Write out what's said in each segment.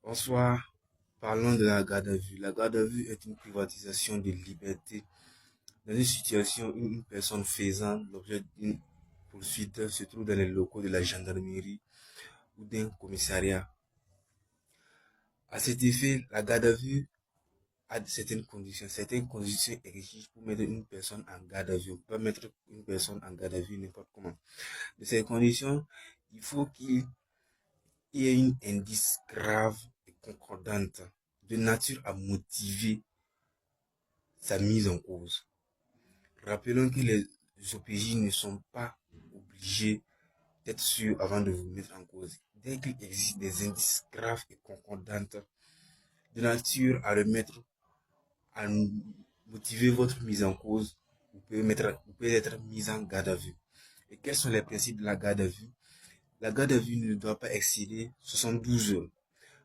Bonsoir, parlons de la garde à vue. La garde à vue est une privatisation de liberté dans une situation où une personne faisant l'objet d'une poursuite se trouve dans les locaux de la gendarmerie ou d'un commissariat. À cet effet, la garde à vue a certaines conditions. Certaines conditions exigent pour mettre une personne en garde à vue. On ne peut pas mettre une personne en garde à vue n'importe comment. De ces conditions, il faut qu'il y ait une indice grave et concordante de nature à motiver sa mise en cause. Rappelons que les OPJ ne sont pas obligés d'être sûrs avant de vous mettre en cause. Dès qu'il existe des indices graves et concordants de nature à remettre, à motiver votre mise en cause, vous pouvez être mis en garde à vue. Et quels sont les principes de la garde à vue? La garde à vue ne doit pas excéder 72 heures,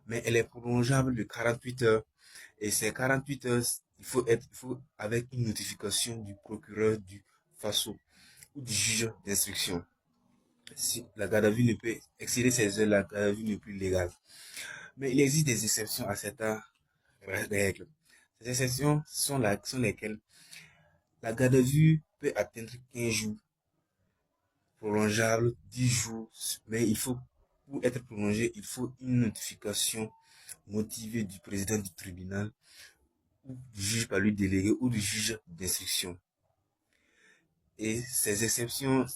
mais elle est prolongeable de 48 heures. Et ces 48 heures, il faut avec une notification du procureur du FASO ou du juge d'instruction. Si la garde à vue ne peut excéder ces heures, la garde à vue n'est plus légale. Mais il existe des exceptions à cette règle. Ces exceptions sont lesquelles la garde à vue peut atteindre 15 jours, prolongeable 10 jours, mais pour être prolongé, il faut une notification motivée du président du tribunal ou du juge par lui délégué ou du juge d'instruction. Et ces exceptions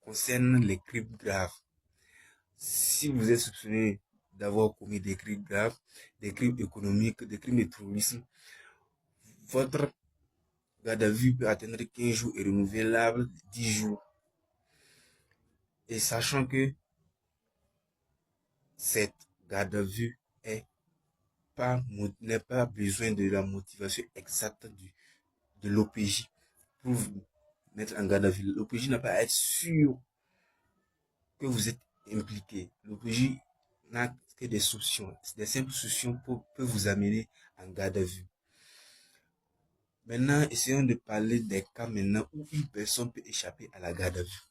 concernent les crimes graves. Si vous êtes soupçonné d'avoir commis des crimes graves, des crimes économiques, des crimes de terrorisme, votre garde à vue peut atteindre 15 jours et renouvelable 10 jours. Et sachant que cette garde à vue n'est pas besoin de la motivation exacte de l'OPJ pour vous mettre en garde à vue. L'OPJ n'a pas à être sûr que vous êtes impliqué. L'OPJ n'a que des soupçons. Des simples soupçons peuvent vous amener en garde à vue. Maintenant, essayons de parler des cas maintenant où une personne peut échapper à la garde à vue.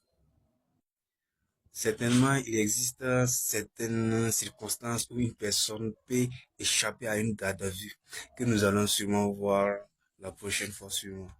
Certainement, il existe certaines circonstances où une personne peut échapper à une garde à vue que nous allons sûrement voir la prochaine fois sûrement.